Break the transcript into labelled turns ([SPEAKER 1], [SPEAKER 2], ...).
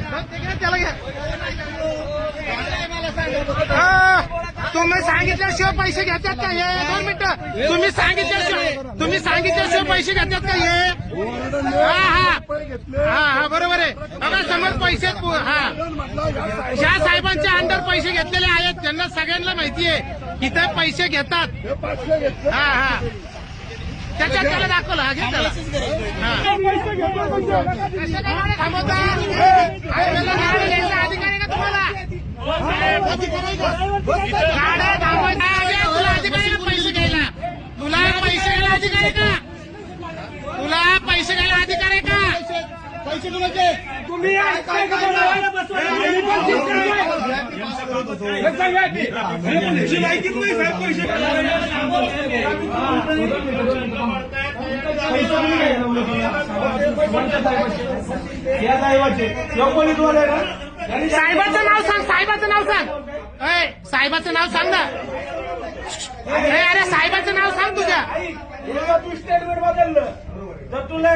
[SPEAKER 1] त्याला घ्या. तुम्ही सांगितल्याशिवाय पैसे घेतात का हे? 2 मिनिटं. तुम्ही सांगितल्याशिवाय पैसे घेतात का हे? हा बरोबर आहे. बघा समज पैसे ज्या साहेबांच्या अंडर पैसे घेतलेले आहेत त्यांना सगळ्यांना माहिती आहे इथे पैसे घेतात. त्याच्यात त्याला दाखवलं. हा घे त्याला. अधिकारी का तुम्हाला गाड्या थांबवायच्या तुला अधिकारी का पैसे घ्यायला? तुला पैसे घ्यायला अधिकारी का? तुला पैसे घ्यायला अधिकार आहे का? पैसे कुणाचे? तुम्ही साहेबाचं नाव सांग. साहेबाचं नाव सांग. साहेबाचं नाव सांग ना. अरे साहेबाचं नाव सांग तुझ्या.
[SPEAKER 2] तू स्टेटमेंट बदललं तर तुला